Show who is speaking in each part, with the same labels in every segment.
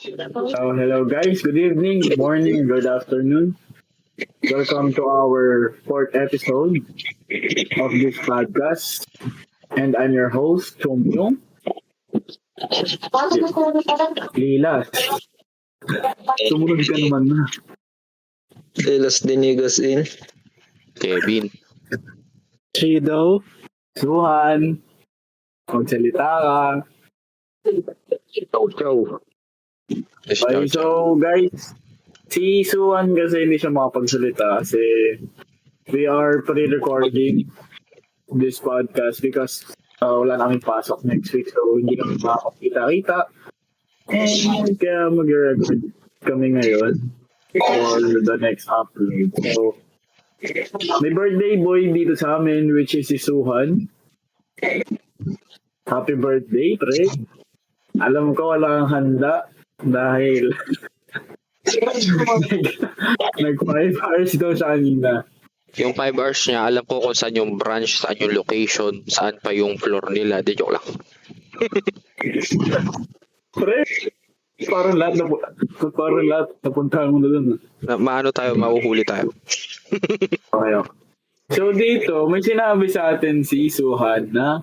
Speaker 1: So, hello guys, good evening, good morning, good afternoon. Welcome to our fourth episode of this podcast. And I'm your host, Chong Yung. Lilas, sumunod ka naman na.
Speaker 2: Lilas Dinigas in.
Speaker 3: Kevin.
Speaker 1: Shido, Suhan, magsalita ka.
Speaker 2: Chow.
Speaker 1: Okay, so guys, si Suhan kasi hindi siya makapagsalita kasi we are pre-recording this podcast because wala na kaming pasok next week, so hindi kami makakita-kita. And kaya mag-record kami ngayon for the next upload. So, may birthday boy dito sa amin, which is si Suhan. Happy birthday, pre. Alam ko wala kang handa dahil nag 5 hours daw siya kanina.
Speaker 3: Yung 5 hours niya, alam ko kung saan yung branch, saan yung location, saan pa yung floor nila. Di joke lang.
Speaker 1: Pre, parang lahat napuntahan mo na doon.
Speaker 3: Maano tayo, mahuhuli tayo.
Speaker 1: Okay. So dito, may sinabi sa atin si Suhan na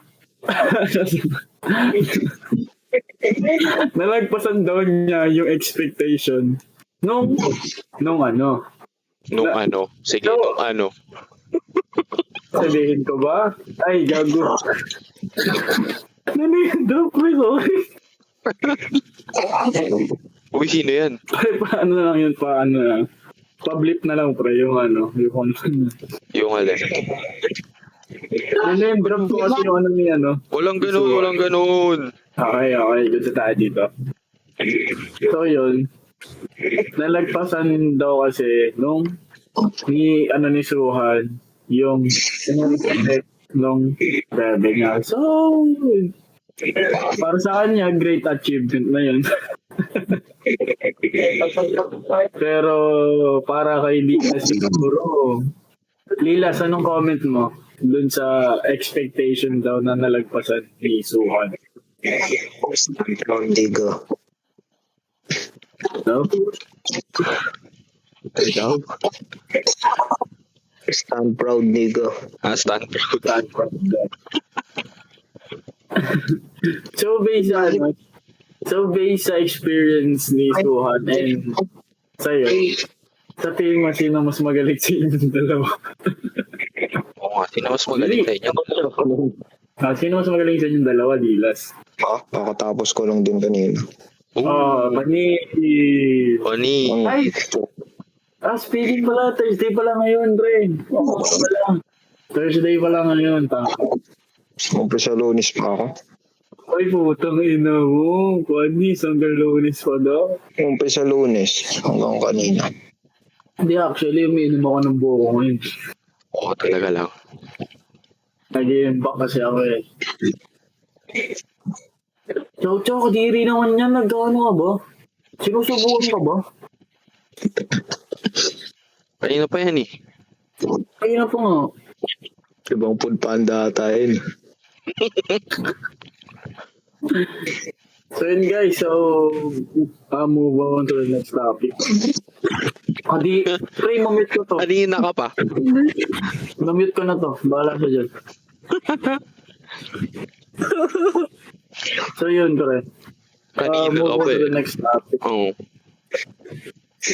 Speaker 1: nalagpasan daw niya yung expectation nung ano.
Speaker 3: Sige,
Speaker 1: So,
Speaker 3: nung ano.
Speaker 1: Sabihin ko ba? Ay, gago. Ano yun daw, pre? Sorry.
Speaker 3: Uy, sino yan?
Speaker 1: Pre, paano na lang yun? Paano na? Pablip na lang, pre, yung ano. Yung
Speaker 3: Yung alin.
Speaker 1: remember ko kasi yung ano ni ano.
Speaker 3: Walang ganun.
Speaker 1: Okay. Dito tayo dito. So, yun. Nalagpasan daw kasi nung ni Suhan yung nung bebe niya. So, para sa kanya, great achievement na yun. Pero para kay Lilas siguro, Lilas, anong comment mo dun sa expectation daw na nalagpasan ni Suhan?
Speaker 2: Digo.
Speaker 1: No?
Speaker 3: Ikaw?
Speaker 2: Stand proud, Digo.
Speaker 3: Stand proud.
Speaker 1: Bad from that. So based sa experience ni Suhan and sa'yo, sa tingin mo sino mas magaling sa inyong dalawa?
Speaker 3: Oo nga, sino mas magaling sa inyo?
Speaker 1: Sino mas magaling sa inyong dalawa, Lilas?
Speaker 2: Kakatapos ko lang din kanina.
Speaker 1: Mani.
Speaker 3: Oni.
Speaker 1: Ay! Speaking pala, Thursday pala ngayon, Dre. Thursday pala ngayon,
Speaker 2: Siyempre sa Lunes pa ako.
Speaker 1: Ay, putang ina mo. Panis, hanggang Lunes pa daw.
Speaker 2: Siyempre sa Lunes hanggang kanina.
Speaker 1: Hindi, actually, umiinom ako ng buko ngayon.
Speaker 3: Oo, talaga lang.
Speaker 1: Nag-iimbak kasi ako eh. Chow, kadiri naman yan. Nagkano ka ba? Sinusubukan ka ba?
Speaker 3: Kanina pa yan eh.
Speaker 1: Kaya na po nga.
Speaker 2: Ibang food panda tayo.
Speaker 1: So yun guys, move on to the next topic. Pre, mamute ko to.
Speaker 3: Kanina ka pa.
Speaker 1: Mamute ko na to. Bahala siya dyan. So yun, pre.
Speaker 3: Kanina
Speaker 1: Move
Speaker 3: ka
Speaker 1: on
Speaker 3: pa
Speaker 1: to the
Speaker 3: eh.
Speaker 1: next topic.
Speaker 3: Oo.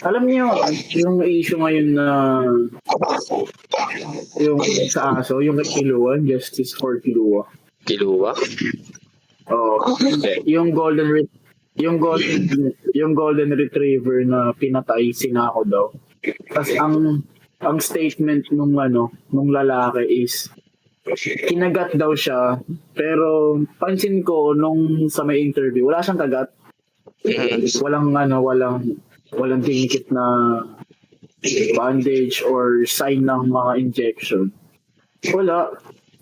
Speaker 1: Alam niyo, yung issue ngayon na yung sa aso, yung kay Kiluan, Justice for Kilua.
Speaker 3: Kiluwa?
Speaker 1: Yung golden retriever na pinatay, sinako daw. Tapos ang statement nung lalaki is kinagat daw siya, pero pansin ko nung sa may interview, wala siyang kagat. Walang dinikit na bandage or sign ng mga injection. Wala.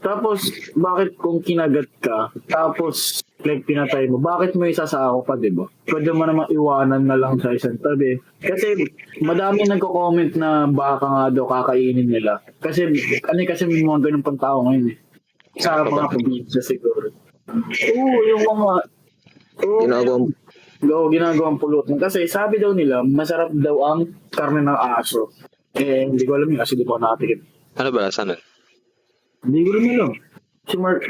Speaker 1: Tapos, bakit kung kinagat ka, tapos like pinatay mo, bakit mo isasako pa, diba? Pwede mo naman iwanan na lang sa isang tabi. Kasi madami nagko-comment na baka nga daw kakainin nila. Kasi may mga ganun pang tao ngayon eh. Sa mga probinsya siguro. Oo, yung mga...
Speaker 2: Ginagawang
Speaker 1: ginagawang pulutan. Kasi sabi daw nila, masarap daw ang karne ng aso. Hindi ko alam yun kasi di ko natin.
Speaker 3: Ano ba? Saan nun?
Speaker 1: Hindi ko rin alam. Si Mark,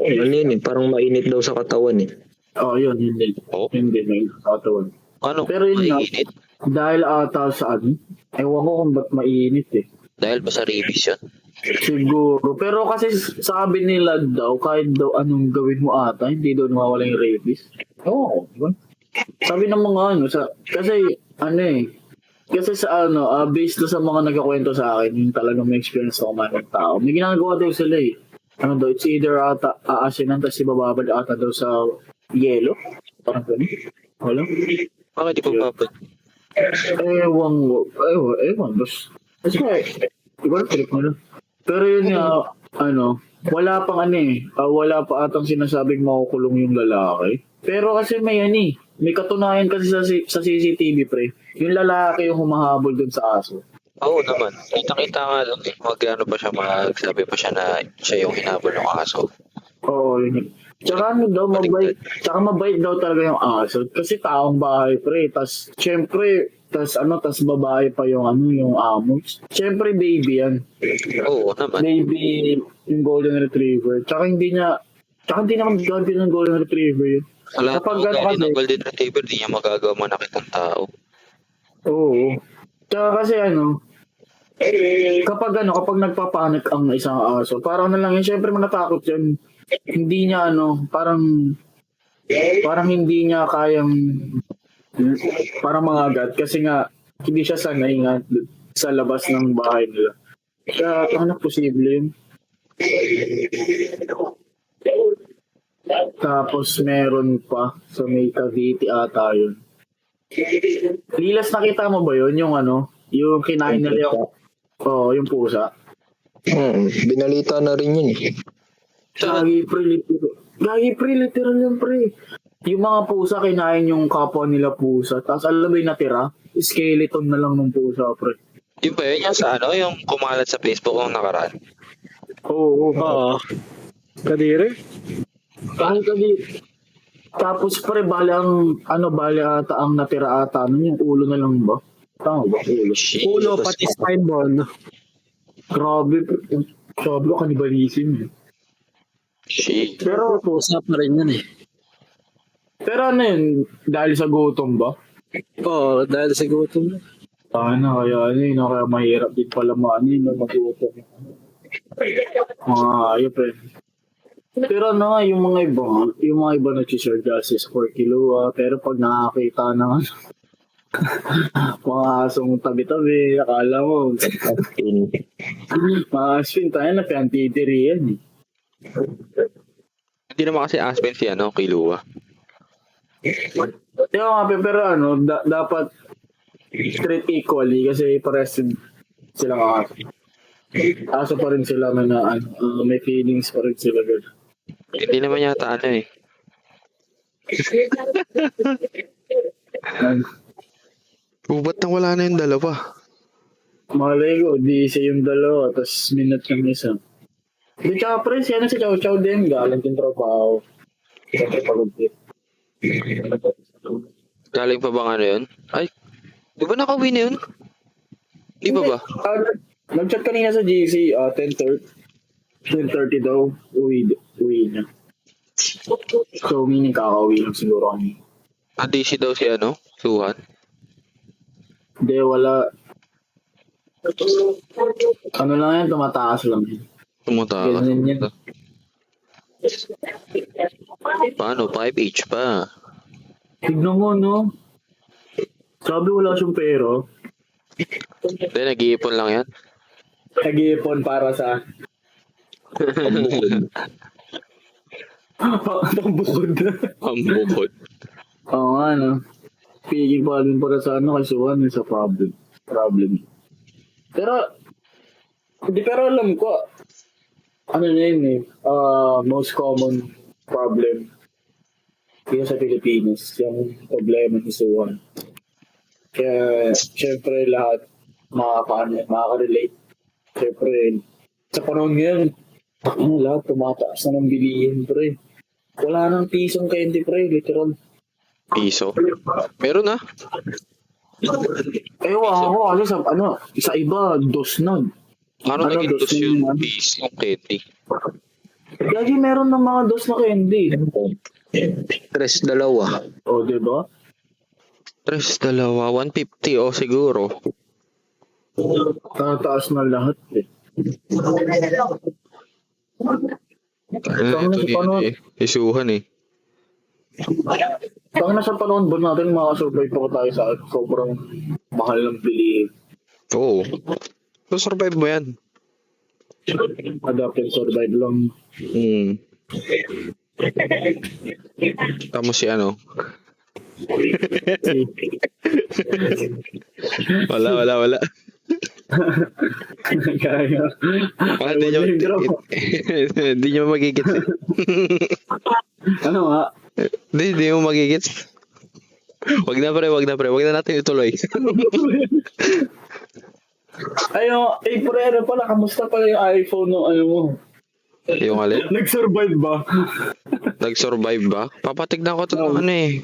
Speaker 2: Ano yun eh, parang mainit daw sa katawan eh.
Speaker 1: yun, hindi.
Speaker 3: Oh?
Speaker 1: Hindi, may katawan.
Speaker 3: Ano?
Speaker 1: Pero yun nga,
Speaker 3: Mainit?
Speaker 1: dahil ata sa ewan ko kung ba't mainit eh.
Speaker 3: Dahil ba sa rabies yun?
Speaker 1: Siguro. Pero kasi sabi nila daw, kahit daw anong gawin mo ata, hindi daw nawawala yung rabies. Oo. Diba? Sabi ng mga kasi sa based na sa mga nagkakwento sa akin, yung talagang may experience ako ng tao. May ginagawa daw sila eh. It's either ata aasinan, tapos ibababad ata daw sa yelo. Parang gano'n. Wala.
Speaker 3: Bakit di pa babad?
Speaker 1: Ewan. Kasi ikaw na trip mo lang. Pero yun nga, wala wala pa atang sinasabing makukulong yung lalaki. Pero kasi may katunayan kasi sa CCTV pre. Yung lalaki yung humahabol dun sa aso.
Speaker 3: Oo naman. Kita-kita nga lang eh. Magsabi pa siya na siya yung hinabol ng aso.
Speaker 1: Oo, yun. Tsaka mabait daw talaga yung aso. Kasi taong bahay pre. Tas babae pa yung amo. Siyempre baby yan.
Speaker 3: Oo naman.
Speaker 1: Baby yung golden retriever. Tsaka hindi naman ganti ng golden retriever yun.
Speaker 3: Wala
Speaker 1: Kapag
Speaker 3: naman
Speaker 1: gano'n
Speaker 3: galing
Speaker 1: kasi-
Speaker 3: ng golden retriever, di niya magagawa manakit ng tao.
Speaker 1: Oo. Tsaka kasi kapag nagpapanik ang isang aso, parang na lang yun, syempre manatakot yan. Hindi niya parang hindi niya kayang parang mangagat kasi nga hindi siya sanay nga sa labas ng bahay nila. Kaya posible yun. Tapos meron pa sa may Cavite ata yun. Lilas, nakita mo ba yun? Yung yung kinain nila yung yung pusa.
Speaker 2: Binalita na rin yun eh.
Speaker 1: Gagi pre, literal yung pre. Yung mga pusa kinain yung kapwa nila pusa. Tapos alam mo yung natira? Skeleton na lang ng pusa pre.
Speaker 3: Yung ba yun? Yung sa yung kumalat sa Facebook ng nakaraan?
Speaker 1: Oo.
Speaker 4: Kadiri?
Speaker 1: Tapos pre, bali ata ang natira ata. Yung ulo na lang ba? Tama ba?
Speaker 4: Ulo, pati spine bone.
Speaker 1: Grabe ko, kanibalism.
Speaker 3: Shit.
Speaker 1: Pero
Speaker 4: Pusa pa rin yan eh.
Speaker 1: Pero yun? Dahil sa gutom ba?
Speaker 4: Oo, dahil sa gutom.
Speaker 1: Kaya mahirap din pala magutom. Mga ayop eh. Pero yung mga iba nag-share justice for Kilua, pero pag nakakita ng mga asong tabi-tabi, akala mo, mga aspin tayo na piantitiri yan eh.
Speaker 3: Hindi naman kasi Aspen si Kilua.
Speaker 1: Pero dapat treat equally kasi pares silang aso. Aso pa rin sila na may feelings pa rin sila good.
Speaker 3: Hindi naman yata eh. Ba't nang wala na yung dalawa?
Speaker 1: Malay ko, di siya yung dalawa, tapos minute ng isa. Di tsaka pre, si Chow Chow din, galing yung trabaho. Siyempre pagod din.
Speaker 3: Galing pa bang yun? Ay, di ba nakauwi na yun? Di ba ba?
Speaker 1: Nag-chat kanina sa GC, 10:30 daw, uwi niya. So, meaning kakauwi lang siguro kami.
Speaker 3: DC daw si Suhan.
Speaker 1: Hindi, wala. Lang yan, tumataas lang yan.
Speaker 3: Pumunta ka.
Speaker 1: Ganyan yan.
Speaker 3: Paano? 5 each pa.
Speaker 1: Tignan mo, no? Sabi wala siyang pera.
Speaker 3: Hindi, nag-iipon lang yan.
Speaker 1: Nag-iipon para sa... Pambukod na.
Speaker 3: Pambukod.
Speaker 1: Oo nga, no? Piging pa din para sa kay Suhan sa problem. Pero alam ko, na yun eh, most common problem dito sa Pilipinas, yung problema ni Suhan. Kaya, syempre, lahat makaka-relate. Syempre, sa panahon ngayon, lahat tumataas na ng bilihin, pre. Wala nang pisong candy, pre, literal.
Speaker 3: piso. Meron na.
Speaker 1: Ewan ko, sa iba, dos na.
Speaker 3: Ano naging
Speaker 1: dos
Speaker 3: dos yung
Speaker 1: yung-
Speaker 3: piso, yung candy?
Speaker 1: Lagi meron ng mga dos na candy.
Speaker 2: Tres dalawa.
Speaker 1: O, di ba?
Speaker 3: Tres, dalawa, 150 o siguro.
Speaker 1: Tataas na lahat eh.
Speaker 3: Ito
Speaker 1: paano-
Speaker 3: isuhan eh.
Speaker 1: Baka nasa panahon ba natin makasurvive pa tayo sa sobrang mahal ng bilihin.
Speaker 3: Oo. So, survive mo yan.
Speaker 1: Adapt and survive lang.
Speaker 3: Hmm. Tama si ano. Wala.
Speaker 1: Kaya.
Speaker 3: Hindi nyo magigits.
Speaker 1: Ano nga?
Speaker 3: Hindi mo magigits. Wag na pre. Wag na natin ituloy.
Speaker 1: Ayo, pre, ano pala, kamusta pala yung iPhone no, ano mo?
Speaker 3: Yung alin?
Speaker 1: Nag-survive ba?
Speaker 3: Nag-survive ba? Papatignan ko to ng ano eh.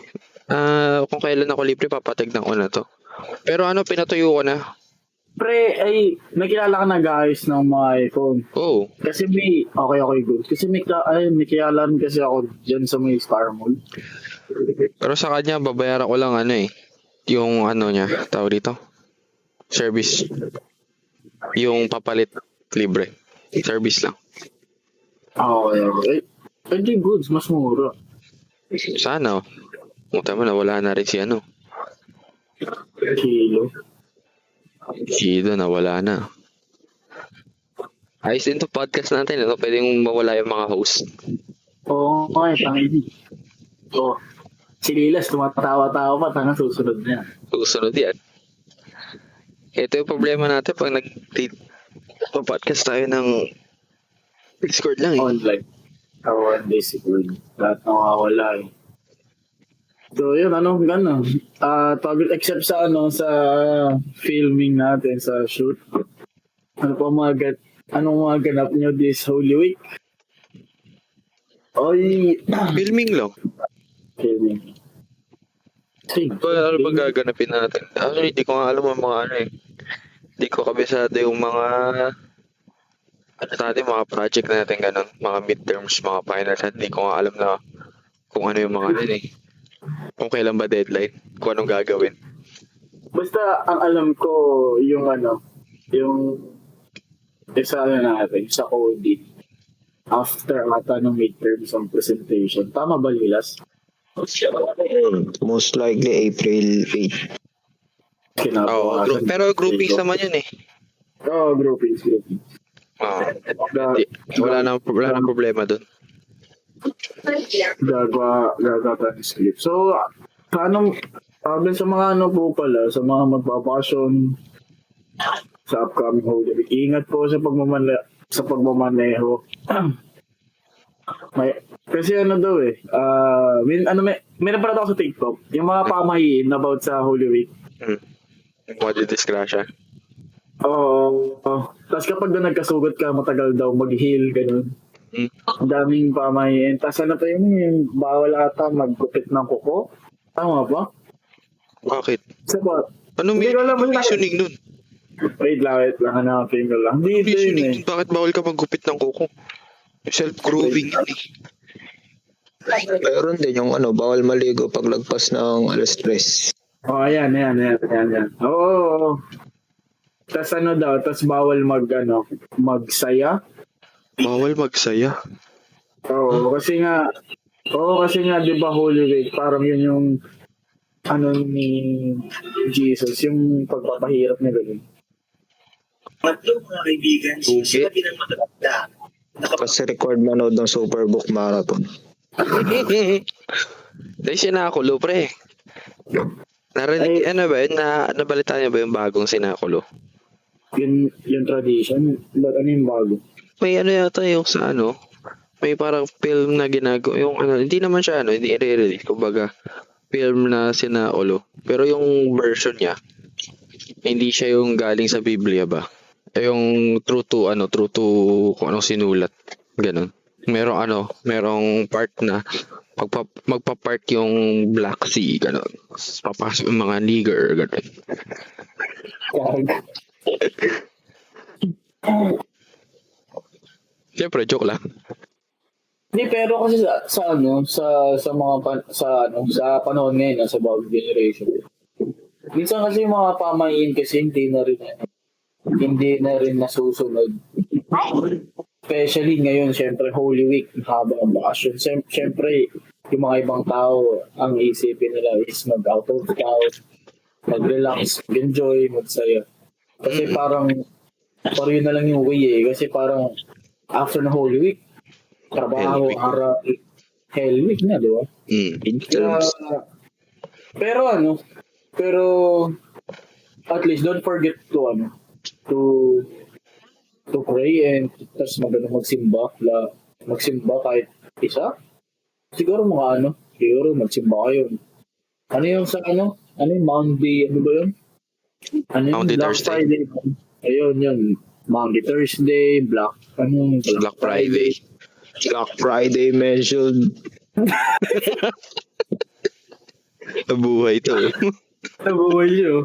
Speaker 3: Kung kailan ako libre, papatignan ko na to. Pero ano, pinatuyo ko na.
Speaker 1: Pre, ay, nakilala ka na guys ng mga iPhone.
Speaker 3: Oo.
Speaker 1: Kasi okay, good. Kasi may kilala rin kasi ako dyan sa may Star Mall.
Speaker 3: Pero sa kanya, babayaran ko lang ano eh. Yung ano niya, tawag dito. Service. Yung papalit, libre. Service lang.
Speaker 1: Okay. Hindi goods, mas mura.
Speaker 3: Sana oh. Muta mo na, wala na rin si ano.
Speaker 1: Kilo.
Speaker 3: Kido na, wala na. Ayos din to podcast natin. Ano? Pwedeng mawala yung mga host.
Speaker 1: Oo, okay, tangin. Oo. Si Lilas, tumatawa-tawa pa, tangang susunod na yan.
Speaker 3: Susunod yan. Ito yung problema natin pag nag-podcast tayo ng Discord lang eh.
Speaker 1: Online. Basically. Lahat nawawala eh. So yun, gano'n. Except sa filming natin, sa shoot. Anong mga ganap nyo this Holy Week? Oy,
Speaker 3: Filming lang.
Speaker 1: filming.
Speaker 3: Ano ba gaganapin natin? Actually, di ko nga alam ang mga ano eh. Di ko kabisado yung mga mga project natin ganun. Mga midterms, mga finals. Di ko nga alam na kung ano yung mga ano eh. Kung kailan ba deadline. Kung anong gagawin.
Speaker 1: Basta ang alam ko yung isa natin, sa coding. After ata ng midterms ang presentation. Tama ba, Lilas?
Speaker 2: Most likely April 8.
Speaker 1: Kinabukasan.
Speaker 3: Pero groupings naman yun eh.
Speaker 1: Oo, groupings.
Speaker 3: Wala nang problema dun.
Speaker 1: Gagawa tayo ng script. So, dun sa mga po pala, sa mga magbabakasyon sa upcoming Holy Week, ingat po sa pagmamaneho. Kasi daw eh, may napanood ako sa TikTok, yung mga pamahiin about sa Holy Week.
Speaker 3: Mga disgrasya.
Speaker 1: Oo. Tapos kapag nagkasugat ka, matagal daw mag-heal, ganun. Ang daming pamahiin. Tapos pa yung bawal ata maggupit ng kuko. Tama ba?
Speaker 3: Bakit?
Speaker 1: Sabat.
Speaker 3: Ano may
Speaker 1: Hindi ko alam,
Speaker 3: reasoning nun?
Speaker 1: Wait lang, hanapin ko lang. Dito yun
Speaker 3: Reasoning
Speaker 1: eh.
Speaker 3: nun, bakit bawal ka maggupit ng kuko? Self-grooving yun eh.
Speaker 2: Meron din yung bawal maligo pag lagpas ng alas 3.
Speaker 1: Oh, ayan. Oo. Tapos tapos bawal magsaya.
Speaker 3: Bawal magsaya.
Speaker 1: Oo, kasi nga, di ba Holy Week, parang yun yung ni Jesus, yung pagpapahirap nila dun.
Speaker 5: Mga kaibigan, sinabi ng maganda.
Speaker 2: Kasi record manood ng Superbook Marathon.
Speaker 3: Dahil sinakulo, pre. Narinig, nabalita niyo ba yung bagong sinakulo?
Speaker 1: Yung tradition, but ano yung bago?
Speaker 3: May yata yung sa may parang film na ginagawa, yung hindi naman siya hindi i-release, kumbaga, film na sinakulo. Pero yung version niya, hindi siya yung galing sa Biblia ba? Yung true to kung anong sinulat. Ganun. Merong part na magpa-park yung Black Sea, gano'n. Tapos papasok yung mga nigger, gano'n. Siyempre, joke lang.
Speaker 1: Hindi, pero kasi sa mga sa panahon ngayon, sa bagong generation. Minsan kasi yung mga pamahiin kasi hindi na rin nasusunod. Especially ngayon, syempre Holy Week, habang bakasyon. Syempre, yung mga ibang tao, ang isipin nila is mag-out of town, mag-relax, mag-enjoy, magsaya. Kasi parang yun na lang yung way eh. Kasi parang after na Holy Week, trabaho,
Speaker 3: Hell Week.
Speaker 1: Hell Week na, di ba?
Speaker 3: In terms,
Speaker 1: Pero at least don't forget to pray and tapos magsimba kahit isa. Siguro magsimba kayo. Ano yung Monday, ano ba yun?
Speaker 3: Monday,
Speaker 1: Black
Speaker 3: Thursday.
Speaker 1: Friday. Ayun, yun. Monday, Thursday, Black
Speaker 3: Friday.
Speaker 2: Black Friday mentioned.
Speaker 3: Nabuhay to.
Speaker 1: Nabuhay yun.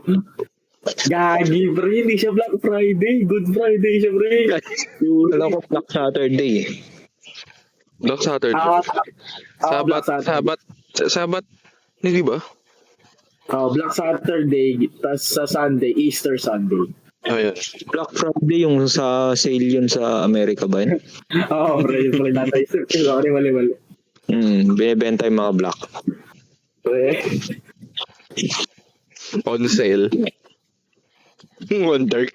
Speaker 1: Gagi, bro. Hindi siya Black Friday. Good Friday siya, bro.
Speaker 2: Alam ko Black Saturday.
Speaker 3: Black Saturday.
Speaker 1: Black Saturday.
Speaker 3: Sabat, hindi ba?
Speaker 1: Black Saturday, tas sa Sunday, Easter Sunday.
Speaker 3: Oh, yeah.
Speaker 2: Black Friday yung sa sale yun sa Amerika ba yun?
Speaker 1: Oo, pre, nataisip. Sorry, mali.
Speaker 2: Binibenta yung mga black.
Speaker 1: Pre.
Speaker 3: On sale. Wonder.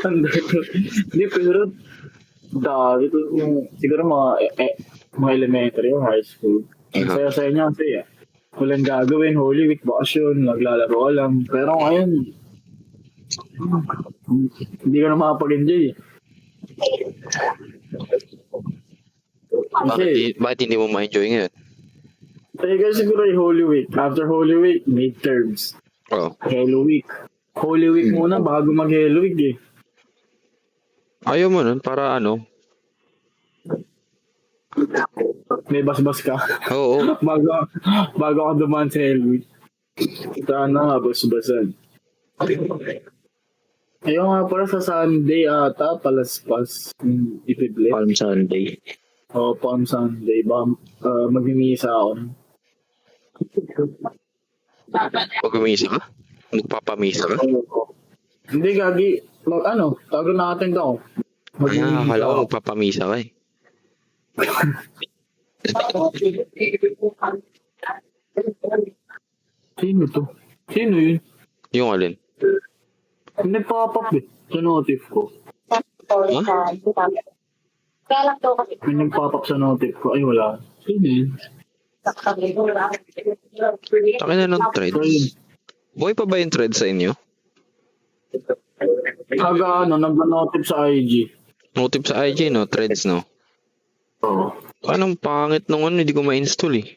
Speaker 1: Hindi, pero dito, siguro mga elementary o high school. Ang saya-saya niya kasi walang gagawin, Holy Week, bakasyon, naglalaro ka lang. Pero ngayon, hindi ka na makapag-enjoy.
Speaker 3: Bakit hindi mo ma-enjoy ngayon?
Speaker 1: Kasi siguro yung Holy Week. After Holy Week, midterms.
Speaker 3: Oh.
Speaker 1: Holy Week. Holy Week muna bago mag-Holy Week eh.
Speaker 3: Ayaw mo nun para ano?
Speaker 1: May basbas ka.
Speaker 3: Oo.
Speaker 1: bago ka dumaan sa Holy Week. Sana basbasan. Ayun nga pala sa Sunday ata, palaspas. Ipiblip.
Speaker 2: Palm Sunday.
Speaker 1: Palm Sunday. Mag-misa ako.
Speaker 3: Pag-umisa ka? Magpapamisa ka?
Speaker 1: Hindi, gagi. Tago natin daw.
Speaker 3: Akala ko magpapamisa ka eh.
Speaker 1: Sino to? Sino yun?
Speaker 3: Yung alin?
Speaker 1: Hindi pop-up eh. Sa notif ko. May nag-pop-up sa notif ko. Ay, wala. Sino yun?
Speaker 3: Takin na ng threads. Buhay pa ba yung threads sa inyo?
Speaker 1: Nag-notif sa IG.
Speaker 3: Notif sa IG, no? Threads, no?
Speaker 1: Oo.
Speaker 3: Anong pangit nung hindi ko ma-install eh.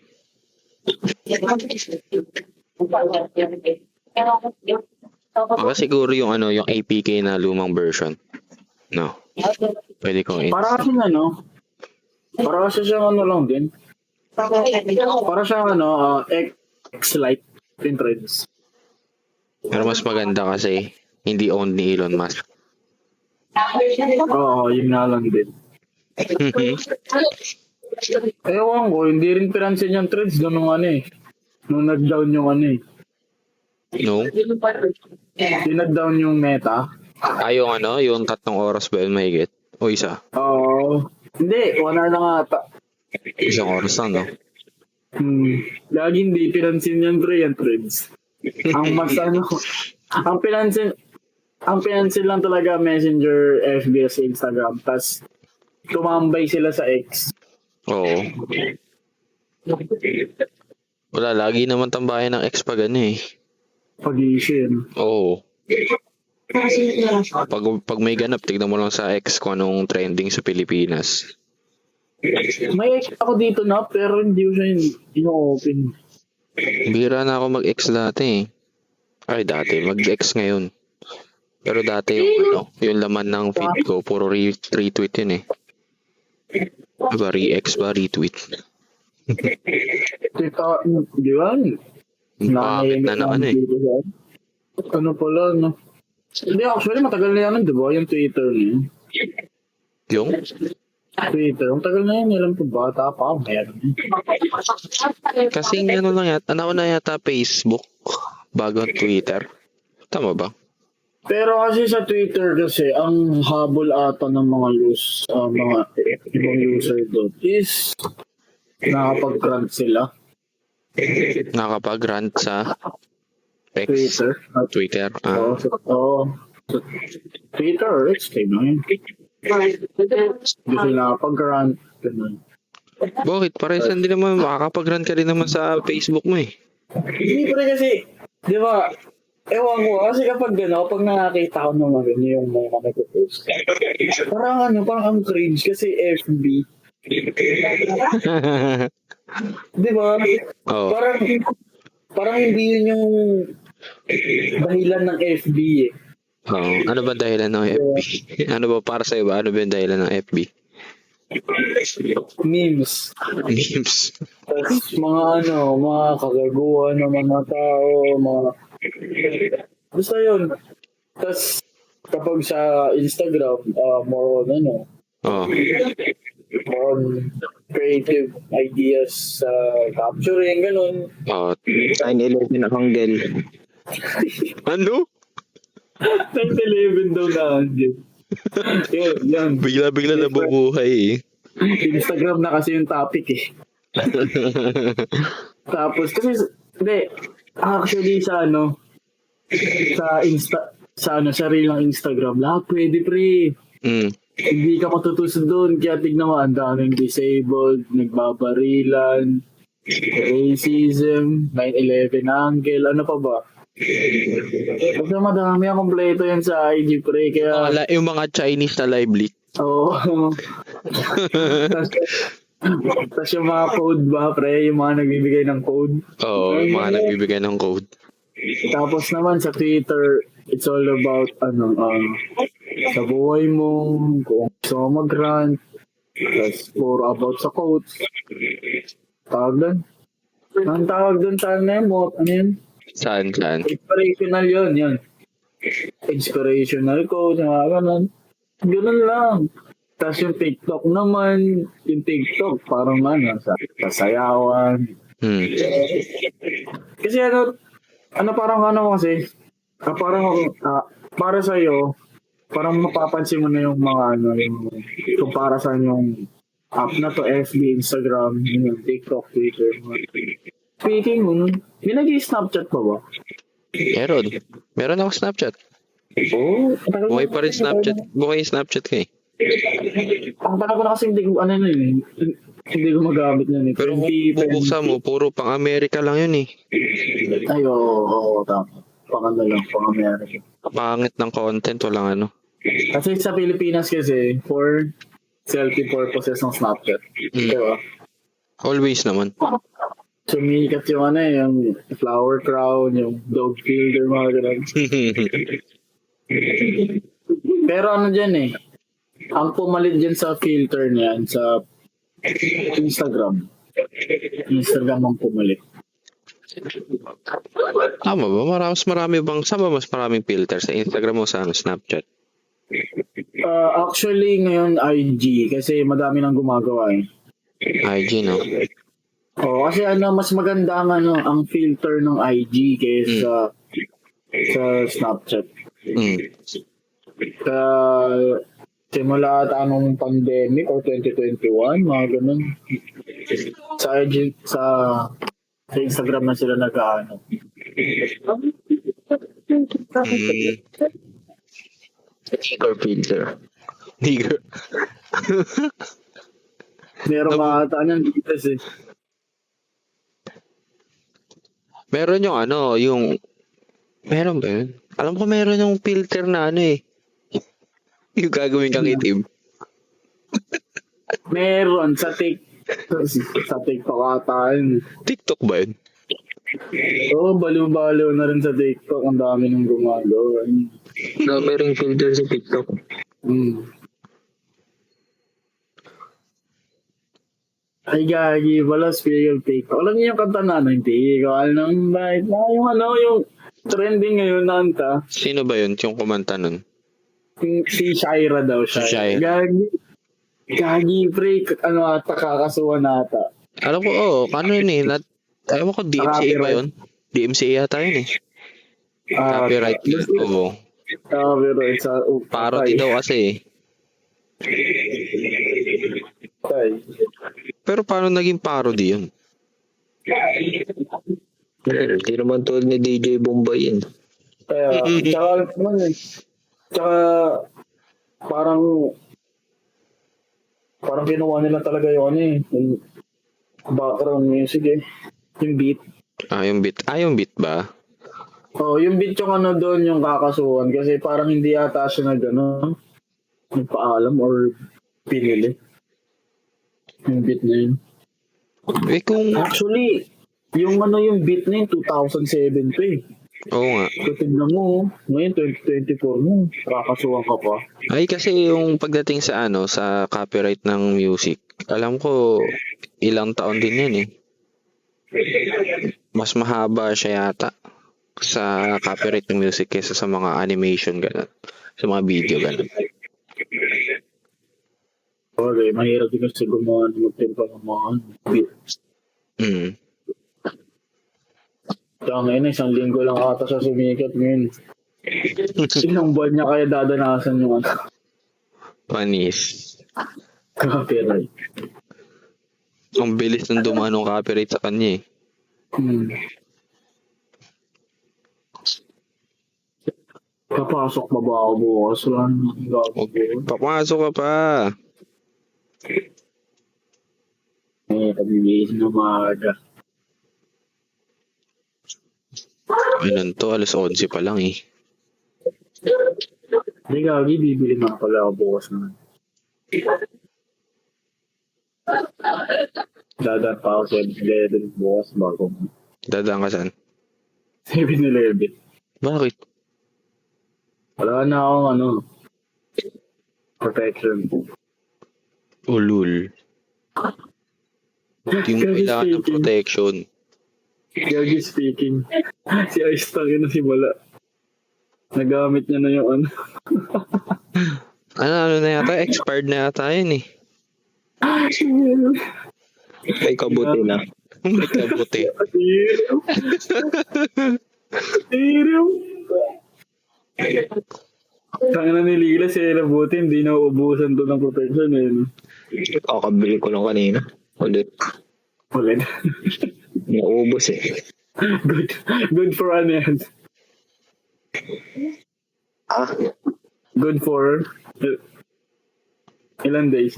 Speaker 3: Baka siguro yung yung APK na lumang version. No. Pwede kong
Speaker 1: Para kasi siyang lang din. Para siyang X-Lite in threads.
Speaker 3: Pero mas maganda kasi hindi owned ni Elon Musk.
Speaker 1: Oo, yun nga lang din. Ewan ko, hindi rin pinansin yung threads doon nung nag-down yung
Speaker 3: No?
Speaker 1: nag-down yung meta.
Speaker 3: Yung 3 oras ba yun mahigit? O isa?
Speaker 1: Oo. Hindi, 1 hour na nga ata.
Speaker 3: 1 oras lang, no?
Speaker 1: Lagi hindi pinansin yung threads. Ang mas ang pinansin lang talaga Messenger, FB, Instagram, tas tumambay sila sa X.
Speaker 3: Oo. Wala, lagi naman tambayan ng ex pag
Speaker 1: Pag-iisip.
Speaker 3: Oo. Pag may ganap, tignan mo lang sa ex kung anong trending sa Pilipinas.
Speaker 1: May X ako dito na, pero hindi ko siya ino-open.
Speaker 3: Bira na ako mag-ex dati Ay, dati. Mag-ex ngayon. Pero dati yung laman ng feed ko, puro retweet yun Ba, re-ex ba, retweet?
Speaker 1: Tita, di ba?
Speaker 3: Bakit na naman eh.
Speaker 1: Dito sa ano pala, no? Hindi, actually, matagal na yan, di ba? Yung Twitter niya.
Speaker 3: Yung?
Speaker 1: Twitter, ang tagal na yan. Alam ko, bata pa. Meron.
Speaker 3: Kasi ano lang yata, nauna yata Facebook bago ang Twitter. Tama ba?
Speaker 1: Pero kasi sa Twitter kasi, ang habol ata ng mga mga ibang user doon is nakapag-grant sila.
Speaker 3: Nakapag-rant sa X,
Speaker 1: Twitter.
Speaker 3: Twitter.
Speaker 1: Oo. Twitter or X, kayo na yun. Gusto nakapag-grant. Ganun.
Speaker 3: Bakit? Paresan din naman, makakapag-rant ka rin naman sa Facebook mo eh.
Speaker 1: Hindi pa rin kasi, di ba, ewan ko, kasi kapag pag nakakita ko ng mga ganyan yung mga nag-post, parang ang cringe kasi FB. Di ba?
Speaker 3: Oo.
Speaker 1: Parang hindi yun yung dahilan ng FB eh.
Speaker 3: Oo. Ano ba dahilan ng FB? Ano ba para sa'yo ba? Ano ba yung dahilan ng FB?
Speaker 1: Memes.
Speaker 3: Memes.
Speaker 1: Tapos mga kagaguhan ng mga tao, basta yun. Tapos kapag sa Instagram, more on
Speaker 3: Oo.
Speaker 1: more on creative ideas sa capturing, ganun.
Speaker 3: Oo.
Speaker 2: 9/11 Hangel.
Speaker 3: Ano?
Speaker 1: 9/11 daw na andyan. Yan.
Speaker 3: Bigla-bigla nabubuhay eh.
Speaker 1: Instagram na kasi yung topic eh. Tapos, kasi, hindi, actually sa sa reel ng Instagram, lahat pwede pre.
Speaker 3: Mm.
Speaker 1: Hindi ka matutusod doon, kaya tignan mo, ang daming disabled, nagbabarilan, racism, 9/11 angle, ano pa ba? Kasi madami ang kompleto yan sa IG pre, kaya
Speaker 3: Yung mga Chinese na live leak.
Speaker 1: oo. Tapos yung mga code ba pre, yung mga nagbibigay ng code.
Speaker 3: Oo, yung mga nagbibigay ng code.
Speaker 1: Tapos naman sa Twitter, it's all about sa buhay mo, kung gusto mo mag-rant, tapos puro about sa quotes. Tawag doon? Ang tawag doon sa ano yun?
Speaker 3: Saan?
Speaker 1: Inspirational yun. Inspirational quote, mga ganun. Ganun lang. Tapos yung TikTok naman, parang sa sayawan.
Speaker 3: Hmm.
Speaker 1: Kasi kasi, para sa'yo, parang mapapansin mo na yung mga kung para sa yung app na to, FB, Instagram, yung TikTok, Twitter. Speaking mo, may nag-Snapchat pa ba?
Speaker 3: Meron ako Snapchat.
Speaker 1: Oo.
Speaker 3: Buhay pa rin Snapchat. Buhay Snapchat ka eh.
Speaker 1: Ang tagal ko na kasi hindi ko magamit na eh.
Speaker 3: Pero kung bubuksan mo, puro pang Amerika lang yun eh.
Speaker 1: Ay, oo, tama. Pang-America.
Speaker 3: Pangit ng content, walang ano.
Speaker 1: Kasi sa Pilipinas kasi, for selfie purposes ng Snapchat. Diba?
Speaker 3: Always naman.
Speaker 1: Sumikat yung yung flower crown, yung dog fielder, mga ganun. Pero dyan eh, ang pumalit dyan sa filter niyan, sa Instagram. Instagram ang pumalit.
Speaker 3: Tama ba? Marami bang, saan ba mas maraming filter? Sa Instagram o sa Snapchat?
Speaker 1: Actually, ngayon IG, kasi madami nang gumagawa eh.
Speaker 3: IG, no?
Speaker 1: Oo, kasi mas maganda ang filter ng IG kaysa sa Snapchat. Simula ata nung pandemic or 2021, mga ganun. Sa IG, sa Instagram na sila nag-ano.
Speaker 2: Igor filter.
Speaker 3: Nigger.
Speaker 1: Meron ka ata ng details eh.
Speaker 3: Meron meron ba yun? Alam ko meron yung filter na eh. Yung gagawin kang itim.
Speaker 1: Meron sa TikTok ata yun.
Speaker 3: TikTok ba yun?
Speaker 1: Oo, baliw-baliw na rin sa TikTok. Ang dami nang gumagawa.
Speaker 2: Meron filter sa TikTok.
Speaker 1: Ay, gagi pala, speaking of TikTok. Alam niyo yung kanta na, hindi ko alam bakit na yung trending ngayon na kanta.
Speaker 3: Sino ba yun? Yung kumanta nun?
Speaker 1: Si Shaira daw siya.
Speaker 3: Si Shaira.
Speaker 1: Gagi, pre, ata, kakasuhan ata.
Speaker 3: Alam ko, ano yun eh. Alam ko, DMCA ba yun? DMCA yata yun eh. Copyright. Oo.
Speaker 1: Copyright sa...
Speaker 3: Parody daw kasi eh. Pero paano naging parody yun?
Speaker 2: Hindi naman tulad ni DJ Bombay yun.
Speaker 1: Kaya, tsaka, parang ginawa nila talaga yung yung background music eh. Yung beat.
Speaker 3: Yung beat. Yung beat ba?
Speaker 1: Yung beat yung doon yung kakasuhan kasi parang hindi ata siya nagpaalam or pinili. Yung beat na yun.
Speaker 3: Kung...
Speaker 1: Actually, yung beat na yun, 2007 to eh.
Speaker 3: Oo nga.
Speaker 1: So, tignan mo, ngayon 2024 mo, kakasuhan ka pa.
Speaker 3: Ay, kasi yung pagdating sa sa copyright ng music, alam ko, ilang taon din yan eh. Mas mahaba siya yata sa copyright ng music kaysa sa mga animation ganun. Sa mga video ganun.
Speaker 1: Okay, mahirap din kasi gumawa ng tempo ng mga beat. Kaya ngayon, 1 linggo lang ata siya sumikat ngayon. Ilang buwan niya kaya dadanasan yung
Speaker 3: Panis.
Speaker 1: copyright.
Speaker 3: Ang bilis ng dumanong copyright sa kanya eh.
Speaker 1: Papasok ba ako bukas? Wala nang gagawin.
Speaker 3: Papasok ka pa.
Speaker 1: Pag-ibigis na maaga.
Speaker 3: Ayun to, alas 11 pa lang eh.
Speaker 1: Hindi gagi, bibili na pala ako bukas naman. Dadaan pa ako sa 7-Eleven bukas bago.
Speaker 3: Dadaan ka saan?
Speaker 1: 7-Eleven.
Speaker 3: Bakit?
Speaker 1: Wala na akong protection.
Speaker 3: Ulul. Hindi mo kailangan ng protection.
Speaker 1: Gagi speaking. Si Ice Tang na si Bala. Nagamit niya na yung
Speaker 3: Ano na yata? Expired na yata yun eh.
Speaker 2: May kabuti na.
Speaker 3: May kabuti.
Speaker 1: Tiriw. Tangin na nilila si Elabuti, hindi na uubusan to ng protection eh.
Speaker 2: Kakabili ko lang kanina. Ulit. Naubos eh.
Speaker 1: Good for yan. Good for ilan days?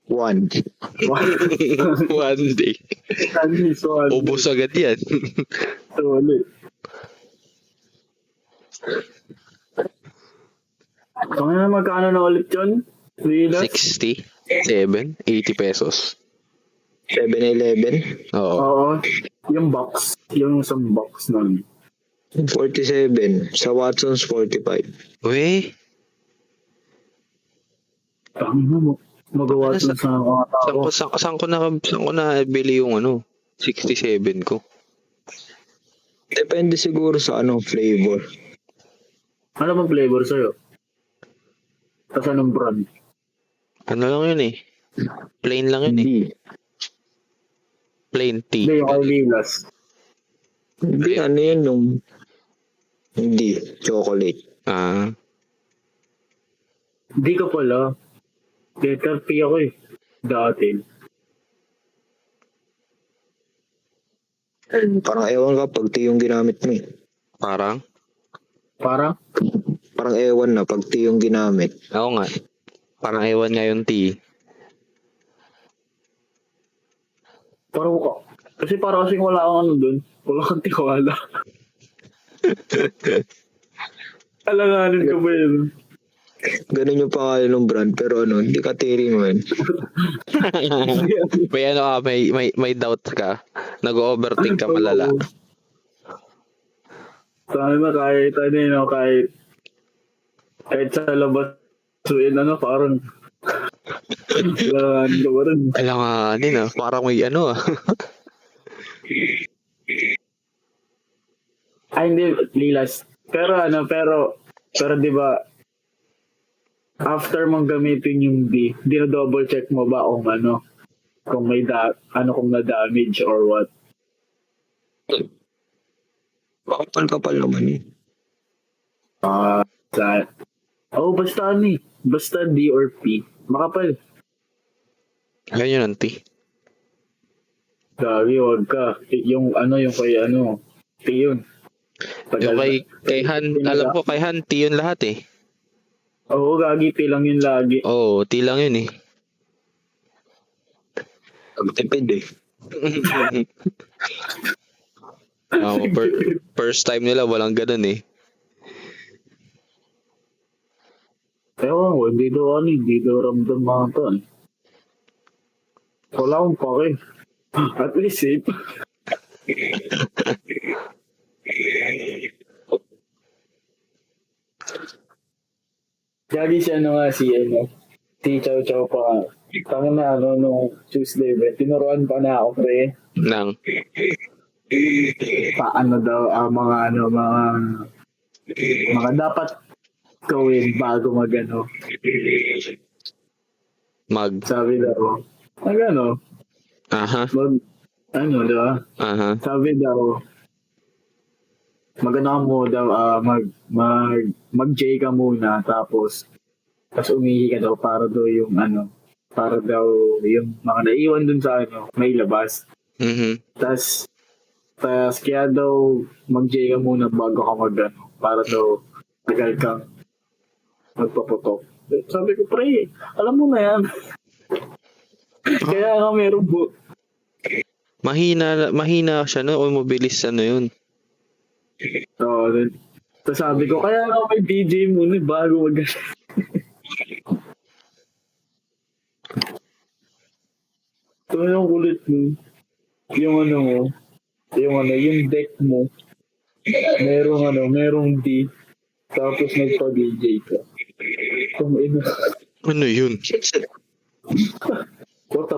Speaker 2: 1.
Speaker 3: 1 day. Ubus agad yan.
Speaker 1: Solid. Magkano na ulit yun?
Speaker 3: 60? 7? 80 pesos.
Speaker 2: 7-Eleven?
Speaker 3: Oo.
Speaker 1: Yung box. Yung isang box nun.
Speaker 2: 47. Sa Watson's 45.
Speaker 3: Uy,
Speaker 1: Tangin mo. Magawa
Speaker 3: Ano
Speaker 1: sa mga tao.
Speaker 3: saan ko na bili yung 67 ko?
Speaker 2: Depende siguro sa flavor.
Speaker 1: Ano bang flavor sa'yo? Tapos anong brand?
Speaker 3: Ano lang yun eh. Plain lang yun eh.
Speaker 2: Hindi.
Speaker 3: Plain tea.
Speaker 1: Hindi, yung kay Lilas.
Speaker 2: Hindi, yun yung... Hindi, chocolate.
Speaker 1: Hindi ka pala. Letter P ako eh. Dati.
Speaker 2: Parang ewan ka pag tea yung ginamit mo eh.
Speaker 3: Parang?
Speaker 2: Parang ewan na pag tea yung ginamit.
Speaker 3: Oo nga. Parang ewan nga yung tea.
Speaker 1: Parang ka. Kasi parang kasing wala kang dun. Wala kang tiwala. Alanganin ka ba yun?
Speaker 2: Ganun yung pangalan ng brand pero hindi ka tiri mo yun.
Speaker 3: may doubt ka. Nag-overthink ka malala.
Speaker 1: Sana kahit sa labas. So, parang Kailangan ko rin.
Speaker 3: Alanganin parang may ano
Speaker 1: Ay, hindi, Lilas. Pero di ba, after mong gamitin yung D, dino-double check mo ba kung may kung na-damage or what?
Speaker 2: Kapal-kapal naman eh.
Speaker 1: Basta D or P. Makapal.
Speaker 3: Ayun yun auntie.
Speaker 1: Gagi, wag ka. Yung kay P yun.
Speaker 3: Yung kay Han, alam ko kay Han T yun lahat eh.
Speaker 1: Oo, gagi, P lang yun lagi.
Speaker 3: Oo, T lang yun eh.
Speaker 2: Nagtipid eh.
Speaker 3: First time nila walang ganun eh.
Speaker 1: Ewan ko, hindi daw ramdam mga to. Wala akong pake. At least safe. Gagi siya si Chow Chow pa. Tanga na nung Tuesday, tinuruan pa na ako, pre.
Speaker 3: Nang
Speaker 1: Paano daw mga dapat gawin bago sabi daw
Speaker 3: aha.
Speaker 1: diba?
Speaker 3: Aha.
Speaker 1: Sabi daw maganda mo daw mag-J ka muna tapos umihi ka daw para daw yung mga naiwan dun sa may labas. Tas kaya daw mag-J ka muna bago ka para daw tagal kang magpaputok. Sabi ko, pre, alam mo na yan. Kaya nga meron
Speaker 3: Mahina siya o mabilis yun.
Speaker 1: So, sabi ko, kaya nga may DJ muna bago So, yung kulit mo, yung deck mo, merong D, tapos nagpa-DJ ka. Kung
Speaker 3: Ano yun?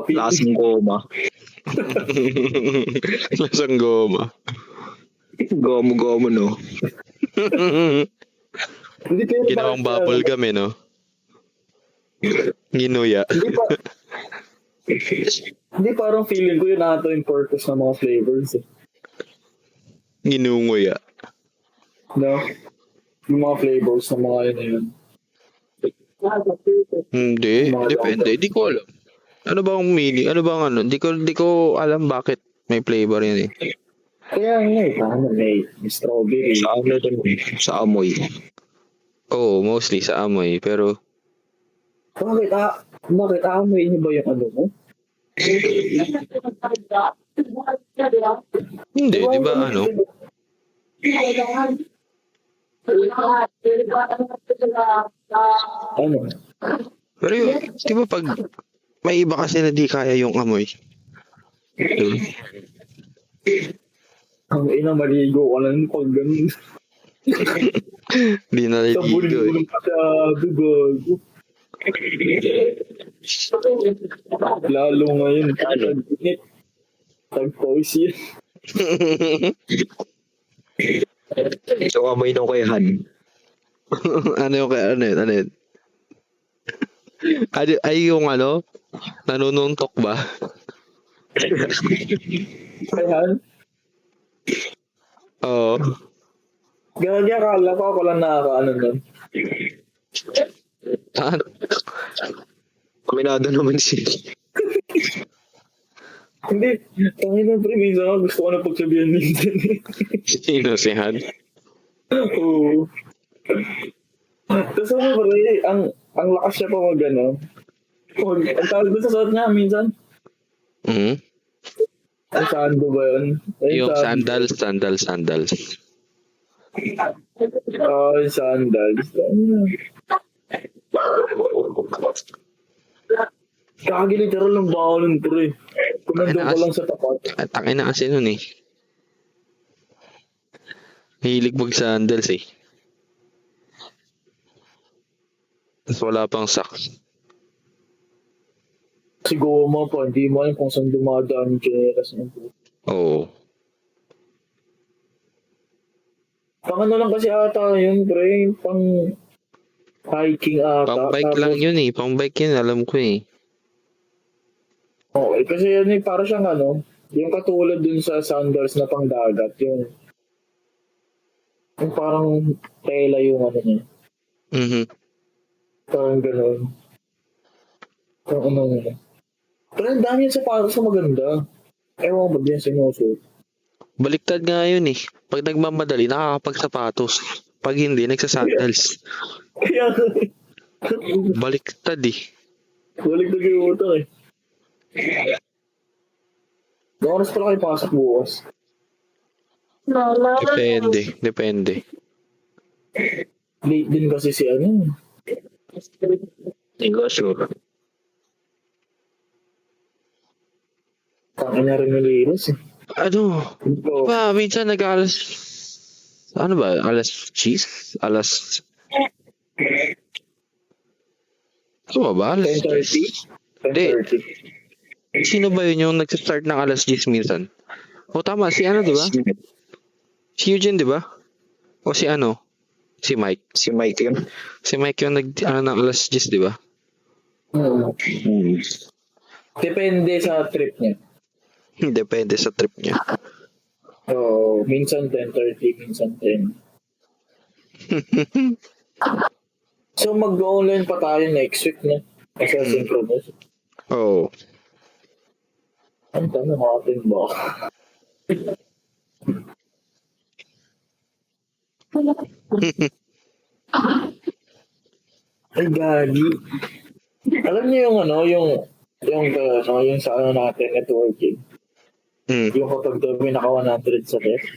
Speaker 2: Lasang goma.
Speaker 3: Lasang goma.
Speaker 2: Gomo-gomo, no?
Speaker 1: Hindi kayo
Speaker 3: Ginawang bubble gum no? Ginuya.
Speaker 1: Hindi parang feeling ko yun nato yung purpose ng mga flavors eh.
Speaker 3: Ginunguya.
Speaker 1: No? Yung mga flavors ng mga yun.
Speaker 3: Hindi, depende. Di ko alam. Ano bang meaning? Ano bang Di ko alam bakit may flavor yan eh.
Speaker 1: Kaya nga may strawberry.
Speaker 2: Sa amoy.
Speaker 3: Oo, mostly sa amoy. Pero,
Speaker 1: Bakit amoy niyo ba yung mo?
Speaker 3: hindi, di ba Pero di ba pag may iba kasi na di kaya yung amoy.
Speaker 1: Ang maligo ka lang pag ganun.
Speaker 3: Di na naligo
Speaker 1: Sabulin pa sa dugo. Lalo ngayon, tag-pause yan.
Speaker 2: So, amoy nung kay Han.
Speaker 3: Ano yung kaya ano yun? Ay yung nanununtok ba?
Speaker 1: Ayan.
Speaker 3: Oo.
Speaker 1: Gagi, akala ko ako lang nun.
Speaker 2: Aminado naman siya.
Speaker 1: Hindi, tangin na premisa ko, gusto ko na pagsabihan minsan.
Speaker 3: Sino si Han?
Speaker 1: Oo. Tapos ang lakas niya pa ang tawag doon sa suot niya minsan.
Speaker 3: Mm-hmm.
Speaker 1: Ang sando ba yun?
Speaker 3: Yung sandals.
Speaker 1: Yung sandals. Kagi literal ng bawal ng pre. Kung nandun ka lang sa tapat.
Speaker 3: Tangin na kasi nun eh. Hilig mag sandals eh. Tapos wala pang socks.
Speaker 1: Si Goma pa, hindi mo alam kung saan dumadaan yung chinelas ng puto.
Speaker 3: Oo.
Speaker 1: Pang ano lang kasi ata yun, pre. Pang hiking ata.
Speaker 3: Pang-bike lang yun eh. Pang-bike yun, alam ko eh.
Speaker 1: Okay, kasi yun eh, para siyang ano, yung katulad dun sa sandals na pangdagat, yung parang tela yung ano niya.
Speaker 3: Mhm.
Speaker 1: Parang gano'n. Parang ano nga. Pero ang dami yung sapatos na maganda. Ewan ko ba din sinusuot.
Speaker 3: Baliktad nga yun eh. Pag nagmamadali, nakakapagsapatos. Pag hindi, nagsasandals.
Speaker 1: Kaya,
Speaker 3: Baliktad eh.
Speaker 1: balik na yung utak eh. May oras pala kayo pasok bukas.
Speaker 3: Depende.
Speaker 1: Late din kasi si ano.
Speaker 2: Hindi ko sure.
Speaker 1: Tangin na rin yung liros eh.
Speaker 3: Ano?
Speaker 1: So,
Speaker 3: Diba, minsan nag-alas... Ano ba? Alas 10? Alas... Ano ba? Alas
Speaker 1: 10:30? 10:30.
Speaker 3: Sino ba yun yung nag-start ng alas 10 minsan? O tama, si ano, di ba? Si Eugene, di ba? O si ano? Si Mike.
Speaker 2: Si Mike yun.
Speaker 3: Si Mike yung ng alas 10, di ba?
Speaker 1: Depende sa trip niya.
Speaker 3: Depende sa trip niya.
Speaker 1: So, minsan 10:30, minsan 10. So, mag-online pa tayo next week na. Kasi synchronous.
Speaker 3: Oo.
Speaker 1: Ang tanong natin ba? Ay, gagi. Alam niyo yung ano, yung sa ano natin, networking. Yung kapag may naka 100 sa test.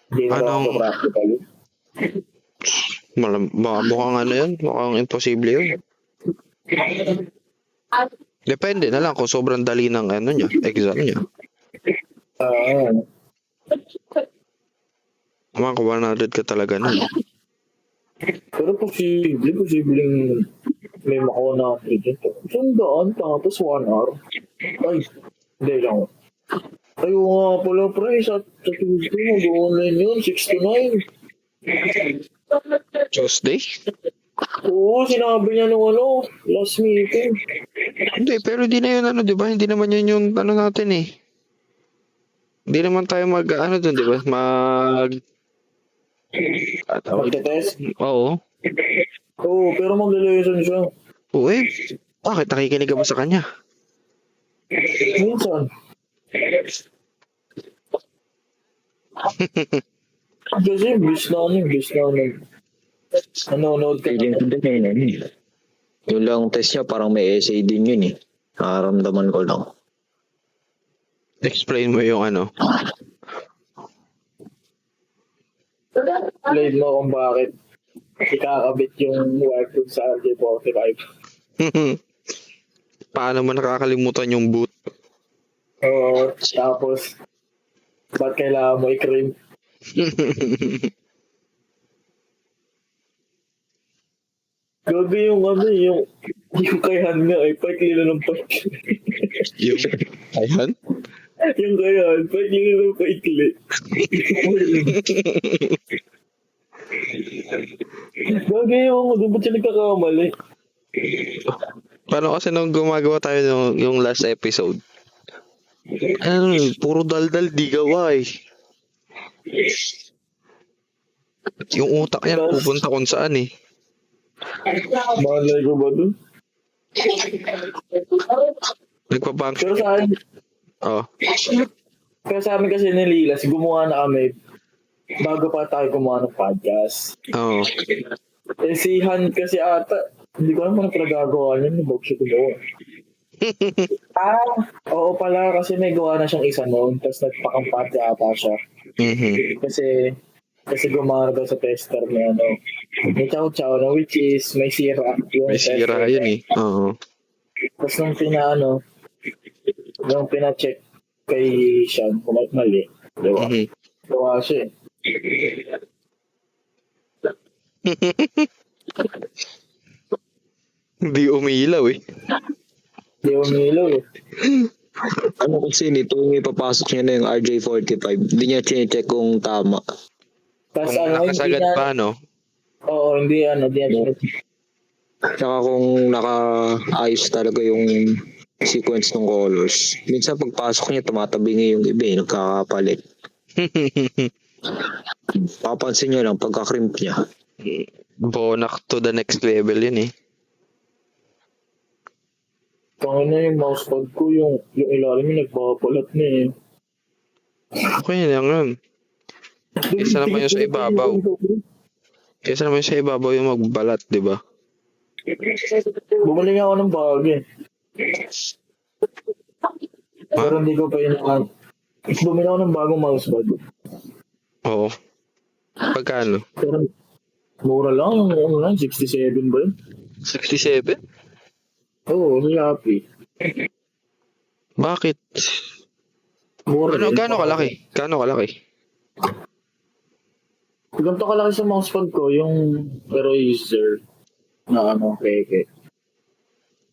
Speaker 1: Hindi na
Speaker 3: Anong-
Speaker 1: ako practical yun.
Speaker 3: Mukhang ano yun? Mukhang imposible yun. Depende na lang kung sobrang dali ng ano niya, exam niya. Mga 100 ka talaga nun.
Speaker 1: Pero posibleng may makawa na dito. Sandaan, tapos 1 hour. Ay, hindi lang. Ayaw nga pala, pre, sa Tuesday, mag-online yun, 6 to 9.
Speaker 3: Tuesday?
Speaker 1: Oo, sinabi niya nung ano, last meeting.
Speaker 3: Hindi, pero di na yun ano, di ba? Hindi naman yun yung ano natin eh. Hindi naman tayo ano dun, di ba?
Speaker 1: Magte-test?
Speaker 3: Oo.
Speaker 1: Oo, pero magle-lesson siya.
Speaker 3: Oo eh. Bakit nakikinig ka ba sa kanya?
Speaker 1: Minsan. Kasi bis na nanonood ka
Speaker 2: Feeling ko din yun. Yung lang test niya parang may essay din yun eh. Nakaramdaman ko lang.
Speaker 3: Explain mo yung ano.
Speaker 1: Explain mo kung bakit ikakabit yung wifi sa RJ45.
Speaker 3: Paano mo nakakalimutan yung boot?
Speaker 1: Oo, tapos ba't kailangan mo i-cream? Gabi yung ano, yung kayahan nga ay paikli na ng paikli.
Speaker 3: Yung, ayan?
Speaker 1: Yung kayahan, paikli na ng paikli. Gabi yung ano, ba't siya nagkakamali?
Speaker 3: Paano kasi nung gumagawa tayo yung last episode? Ano, puro daldal di gawa eh. Yung utak niya pupunta kung saan eh.
Speaker 1: Malay ko ba dun?
Speaker 3: Nagpa-bank.
Speaker 1: Pero sa akin,
Speaker 3: Oh.
Speaker 1: pero sa amin kasi ni Lilas, gumawa na kami bago pa tayo gumawa ng podcast.
Speaker 3: Oo.
Speaker 1: Eh si Han kasi ata, hindi ko alam kung pinagagawa niya, nabog siya gumawa. Oo pala, kasi may gawa na siyang isa noon, tapos nagpakampate ata siya.
Speaker 3: Mhm.
Speaker 1: Kasi gumawa daw sa tester niya, ano, may chow-chow na, which is may sira.
Speaker 3: May sira yun eh. Oo.
Speaker 1: Tapos nung nung pina-check kay Sean, kung mali, diba?
Speaker 3: Mhm.
Speaker 1: Gawa siya eh.
Speaker 3: Hindi umilaw eh.
Speaker 1: Di umilaw eh.
Speaker 2: Ano kasi nito yung ipapasok niya na yung RJ45. Hindi niya check kung tama.
Speaker 1: Tapos
Speaker 3: Kung
Speaker 1: ano, hindi
Speaker 3: nakasagat
Speaker 1: na,
Speaker 3: pa, no?
Speaker 1: oo, hindi ano, di ano.
Speaker 2: Tsaka kung nakaayos talaga yung sequence ng colors. Minsan pagpasok niya, tumatabingi yung iba eh, nagkakapalit. Papansin niyo lang pagka-crimp niya.
Speaker 3: Bonak to the next level yun eh.
Speaker 1: Tangin na yung mousepad ko, yung ilalim yung nagpapalat na eh.
Speaker 3: Okay lang yun. Isa naman yung sa ibabaw. Kesa naman sa ibabaw yung magbalat, di ba?
Speaker 1: Bumalik ako ng bago eh. Pero hindi ko pa yun. Bumili ako ng bagong mousepad.
Speaker 3: Oo. Pagkano?
Speaker 1: Pero mura lang, ano lang, 67 ba yun?
Speaker 3: 67?
Speaker 1: Oo, si Shopee.
Speaker 3: Bakit?
Speaker 1: Mura
Speaker 3: Ano,
Speaker 1: rin.
Speaker 3: gaano kalaki? Gaano kalaki?
Speaker 1: Ganito kalaki sa mousepad ko, yung Eraser na ano, keke.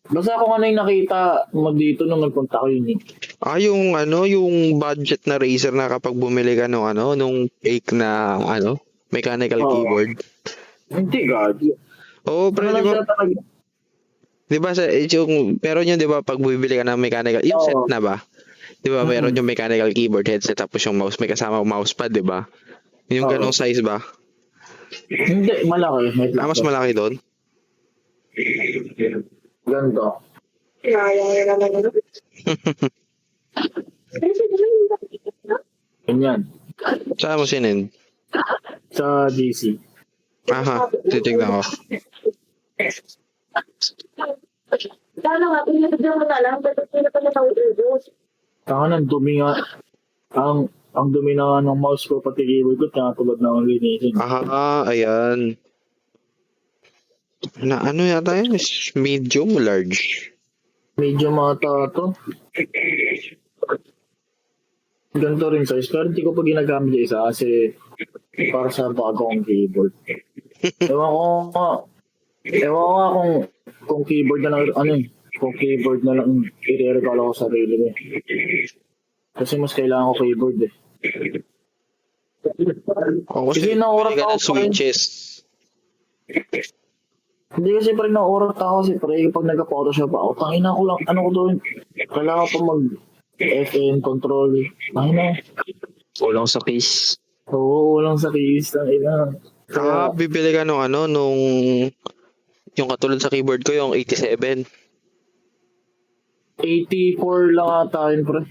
Speaker 1: Basta kung ano yung nakita mo dito nung nagpunta ko yun eh.
Speaker 3: Ah, yung ano, yung budget na Razer na kapag bumili ka nung ano, nung fake na ano, mechanical
Speaker 1: Oo.
Speaker 3: keyboard.
Speaker 1: Hindi, God.
Speaker 3: Oo, pero
Speaker 1: Ano
Speaker 3: di
Speaker 1: lang
Speaker 3: ba,
Speaker 1: siya talaga?
Speaker 3: di ba sa yung pero yun di ba pag bumibili ka ng mechanical, yung set
Speaker 1: Oo.
Speaker 3: na ba? Di ba meron yung mechanical keyboard headset tapos yung mouse may kasama mousepad, di ba? Yung
Speaker 1: Oo.
Speaker 3: ganong size ba?
Speaker 1: Hindi, malaki.
Speaker 3: Ah, mas malaki doon.
Speaker 1: Ganito. Ganyan.
Speaker 3: Saan mo sinend?
Speaker 1: Sa DC.
Speaker 3: Aha, titignan ko.
Speaker 6: Sana nga, pinatagyan mo na lang, tapos pinatagyan mo na lang.
Speaker 1: Tangan ang dumi nga. Ang dumi na nga ng mouse ko, pati keyboard ko, tinatulad na ang linisin.
Speaker 3: Aha, ayan. Na ano yata yun? Is medium o large?
Speaker 1: Medyo mata to. Ganito rin size, pero hindi ko pa ginagamit yung isa kasi para sa bagong keyboard. Ewan ko nga kung keyboard na lang, ano eh, kung keyboard na lang i-regalo ko sa sarili ko. Kasi mas kailangan ko keyboard eh.
Speaker 3: Oo, kasi
Speaker 1: Sige, naurap
Speaker 3: bili ka
Speaker 1: ako
Speaker 3: ng switches.
Speaker 1: Hindi kasi pa rin nauurat ako kasi pre, pag nagka-photoshop ako, tangina ko lang, ano ko doon, kailangan pa mag-FM control. Tangina,
Speaker 2: Kulang sa case.
Speaker 1: oo, walang sa keys, tangina.
Speaker 3: Ah, bibili ka nung ano, nung yung katulad sa keyboard ko, yung 87.
Speaker 1: 84 lang ata yun pre.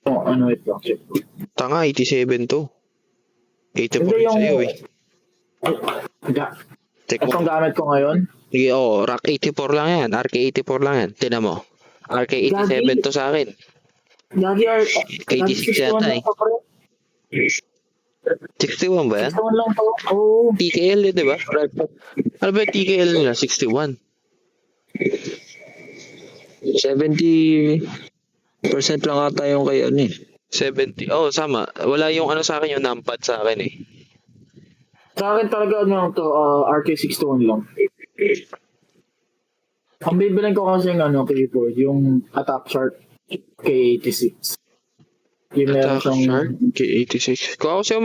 Speaker 1: Oh, ano ito? Check.
Speaker 3: Tanga, 87 to. 84
Speaker 1: Hindi,
Speaker 3: yung
Speaker 1: yung-
Speaker 3: sa'yo eh. Check
Speaker 1: Itong
Speaker 3: mo.
Speaker 1: gamit ko ngayon,
Speaker 3: Sige, oh, RAK 84 lang yan. RK84 lang yan. Tinan mo. RK87 to sa akin.
Speaker 1: Gagi
Speaker 3: 86 yata eh. 61 ba yan?
Speaker 1: 61 lang to. Oo.
Speaker 3: TKL yun, di ba? Ano ba yung TKL nila? 61.
Speaker 2: 70% lang ata yung kay ano eh.
Speaker 3: 70. Oh, sama. Wala yung ano sa akin, yung numpad sa akin eh.
Speaker 1: Sa akin talaga ano to, RK61 lang. Ang bibilan ko kasi yung ano, keyboard, yung Attack Shark K86. Yung meron
Speaker 3: Attack
Speaker 1: siyang
Speaker 3: Shark K86. Kung ako sa'yo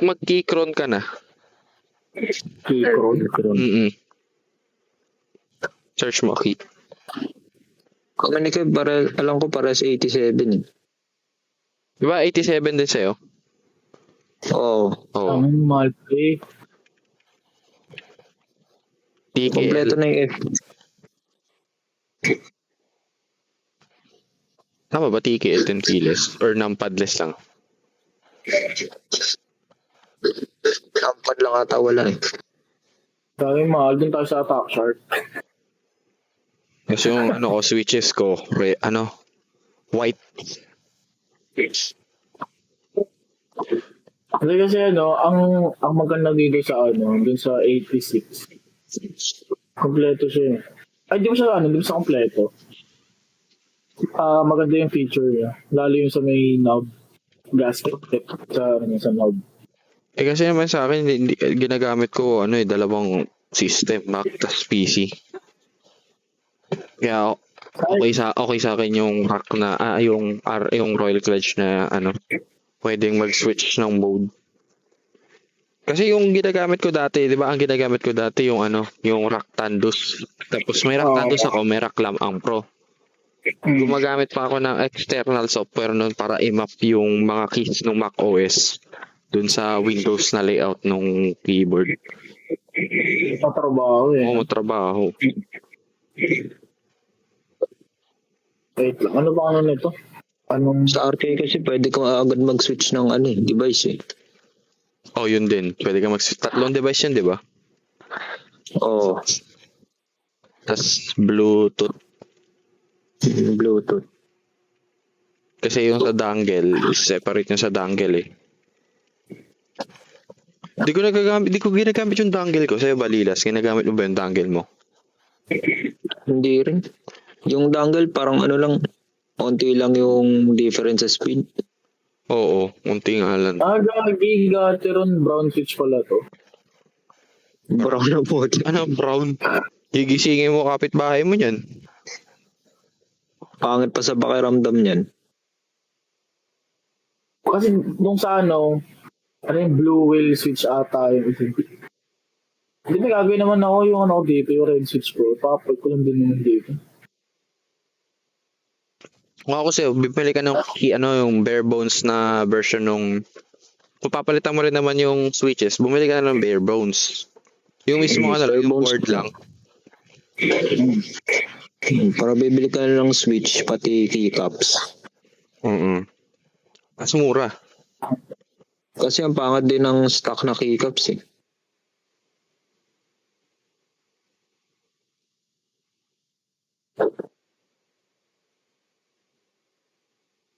Speaker 3: mag-keychron ka na.
Speaker 1: keycron.
Speaker 3: Search mo, key.
Speaker 2: Kung ano kayo, alam ko para sa 87 eh.
Speaker 3: Di ba 87 din sa'yo?
Speaker 2: Oo.
Speaker 3: Oo.
Speaker 1: Ang mahal eh.
Speaker 2: Kompleto
Speaker 3: TKL.
Speaker 2: na yung F.
Speaker 3: Tama ba TKL 10 keyless? Or numpadless lang?
Speaker 2: Numpad lang ata wala eh.
Speaker 1: Dahil mahal din tayo sa Attack Shark.
Speaker 3: Kasi yung ano ko, switches ko, white.
Speaker 1: Kasi kasi ano, ang maganda dito sa ano, dun sa 86. Kompleto siya eh. Ay, di ba siya ano, di ba sa kompleto? Maganda yung feature niya. Lalo yung sa may knob. Gasket sa knob.
Speaker 3: Eh kasi naman sa akin, ginagamit ko dalawang system, Mac tas PC. Kaya okay sa akin yung hack na yung Royal Clutch na pwedeng mag-switch ng mode. Kasi yung ginagamit ko dati, 'di ba? Ang ginagamit ko dati yung yung Raktandos. Tapos may Raktandos ako, may Raklam ang Pro. Gumagamit pa ako ng external software noon para i-map yung mga keys ng Mac OS dun sa Windows na layout ng keyboard.
Speaker 1: Matrabaho eh.
Speaker 3: Oo, matrabaho.
Speaker 1: Wait lang. Ano ba nito? Anong...
Speaker 2: Sa RK kasi pwede kang agad mag-switch ng device eh.
Speaker 3: Oh, yun din. Pwede ka tatlong device yun, di ba?
Speaker 2: Oo.
Speaker 3: Tapos Bluetooth.
Speaker 2: Bluetooth.
Speaker 3: Kasi yung sa dongle, separate yung sa dongle eh. Di ko ginagamit yung dongle ko. Sa'yo ba, Lilas? Ginagamit mo ba yung dongle mo?
Speaker 2: Hindi rin. Yung dongle parang lang, konti lang yung difference sa speed.
Speaker 3: Oo, unti nga lang.
Speaker 1: Gagi, Gateron, brown switch pala to.
Speaker 2: Brown na po.
Speaker 3: Ano, brown? Gigisingin mo kapitbahay mo yan.
Speaker 2: Pangit pa sa pakiramdam niyan.
Speaker 1: Kasi nung sa yung blue whale switch ata yung isa. Hindi, may gagawin naman ako yung dito, yung red switch ko. Papag ko lang din naman dito.
Speaker 3: Kung ako sa'yo, bibili ka ng yung bare bones na version nung... Kung papalitan mo rin naman yung switches, bumili ka na ng bare bones. Yung mismo yung board lang.
Speaker 2: Para bibili ka na ng switch, pati keycaps.
Speaker 3: Mas mura.
Speaker 2: Kasi ang pangat din ng stock na keycaps eh.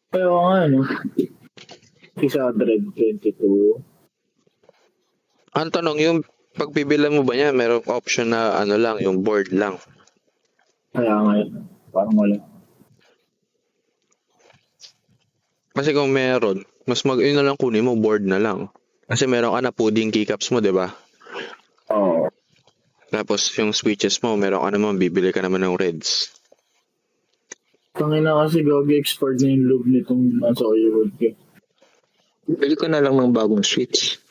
Speaker 1: Kaya nga, 622.
Speaker 3: Ang tanong, yung pagbibilan mo ba niya, merong option na lang, yung board lang.
Speaker 1: Kaya nga, parang wala.
Speaker 3: Kasi kung meron, yun na lang kunin mo, board na lang. Kasi meron ka na pudding keycaps mo, di ba?
Speaker 1: Oo.
Speaker 3: Tapos yung switches mo, meron ka naman, bibili ka naman ng reds.
Speaker 1: Tangina kasi export na yung loop nitong nasa Oywood ko.
Speaker 2: Bili ka na lang ng bagong switch.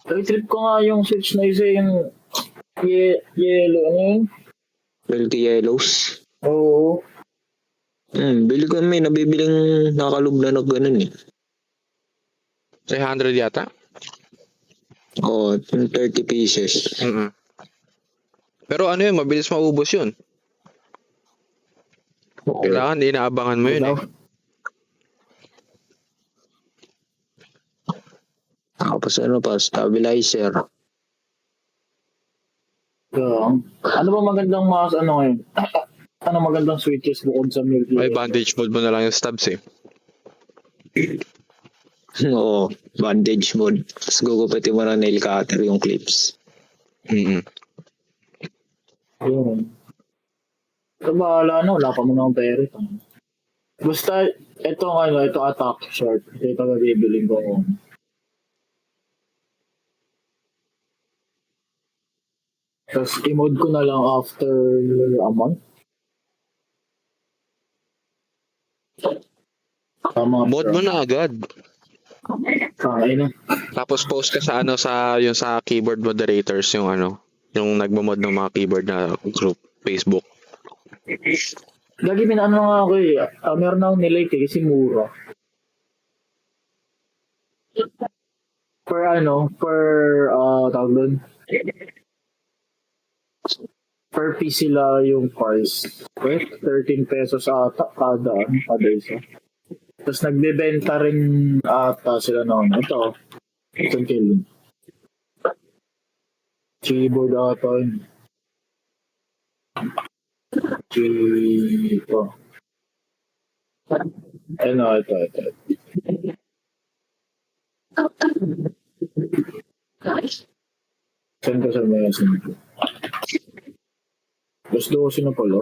Speaker 1: Ay, trip ko nga yung switch na isa yung yellow,
Speaker 2: Wealthy Yellows.
Speaker 1: Oo.
Speaker 2: Bili ko may nabibiling nakalub na ganun eh.
Speaker 3: 300 yata?
Speaker 2: Oo, 30 pieces.
Speaker 3: Pero yun, mabilis maubos yun. Kailangan inaabangan mo yun eh.
Speaker 2: Tapos stabilizer.
Speaker 1: Ano ba magandang ngayon? Ano magandang switches bukod sa milk?
Speaker 3: Ay, bandage mode mo na lang yung stabs eh.
Speaker 2: Oo, bandage mode. Tapos gugupitin mo na nail cutter yung clips.
Speaker 1: Yun. So, bahala wala pa mo ng pera. Basta, ito attack short. Ito bibiling ko. Tapos, i-mode ko na lang after a month.
Speaker 3: Mode mo na agad.
Speaker 1: Na.
Speaker 3: Tapos post ka sa yung sa keyboard moderators, yung yung nagmo-mod ng mga keyboard na group, Facebook.
Speaker 1: Lagi nga ako eh. Meron akong nilike kasi mura. Tawag doon. Per piece sila yung price. 13 pesos ata kada isa. Tapos nagbebenta rin ata sila noon. Ito. Itong killing. Keyboard ata yun. Ito. Ito. Send ko sa messenger. Gusto ko sinapalo.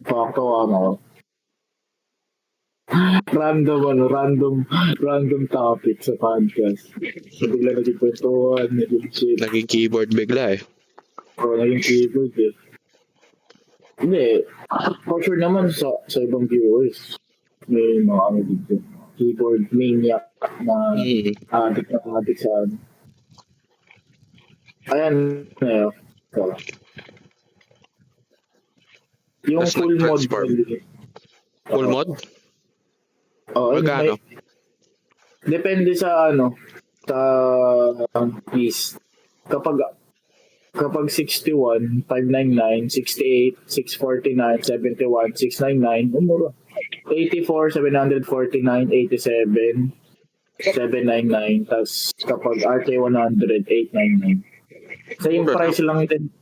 Speaker 1: Pakakawa ako. Random topic sa podcast. So, bigla naging kwentuhan, naging shit.
Speaker 3: Naging keyboard bigla eh.
Speaker 1: Naging keyboard eh. Hindi. For sure naman sa ibang viewers. May mga ano dito. Keyboard maniac na adik sa ano. Ayan. So, yung
Speaker 3: Tas
Speaker 1: full mod.
Speaker 3: nag-transform. Full mod?
Speaker 1: Oo,
Speaker 3: Magkano?
Speaker 1: depende sa ano, sa piece. Kapag 61, 599, 68, 649, 71, 699, mura. 84, 749, 87, 799, tas kapag RK100, 899. Same
Speaker 3: Mura
Speaker 1: price lang din.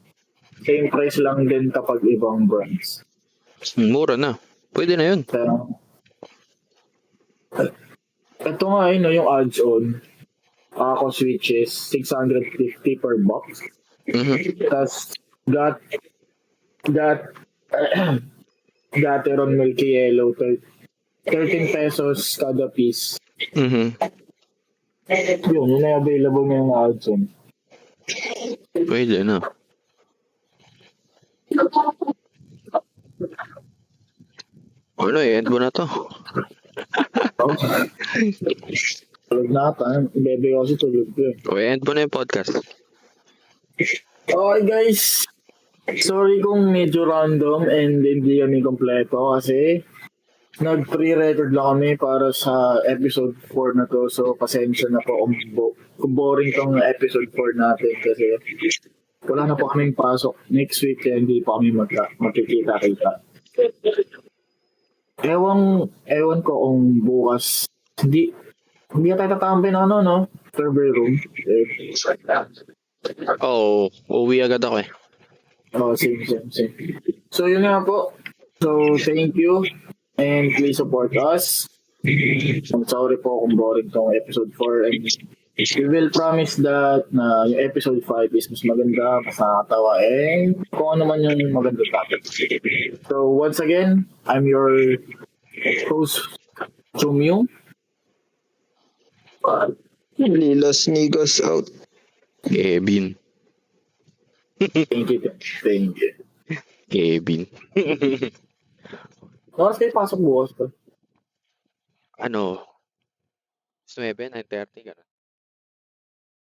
Speaker 1: Same price lang din kapag ibang brands.
Speaker 3: Mura na. Pwede na yun.
Speaker 1: Pero, ito nga yun, no, yung odds-on. Ako switches, 650 per box. Tas Gateron Milky Yellow, 13 pesos kada piece. Yun na available ngayong odds-on.
Speaker 3: Pwede na. Ano end mo na to?
Speaker 1: Oh. Tulog na ata. Bebe kasi tulog ko eh.
Speaker 3: O end mo na yung podcast.
Speaker 1: Okay guys, sorry kung medyo random and hindi kami kompleto kasi nag-pre-record lang kami para sa episode 4 na to, so pasensya na po kung boring tong episode 4 natin kasi wala na po kaming pasok next week kaya hindi pa kami magkikita-kita. Ewan ko kung bukas hindi tayo tatambay na no? Server room.
Speaker 3: Oh, uwi agad ako eh.
Speaker 1: Oh, same. So, yun nga po. So, thank you. And please support us. I'm sorry po kung boring tong episode 4. And we will promise that na yung episode 5 is mas maganda, mas nakakatawa, and kung ano man yung maganda topic. So, once again, I'm your host, Chumyo.
Speaker 2: Lilas niggas out.
Speaker 3: Kevin.
Speaker 1: Thank you.
Speaker 3: Kevin.
Speaker 1: Oras kayo pasok bukas ko.
Speaker 3: Ano? 9, 9:30 gano'n.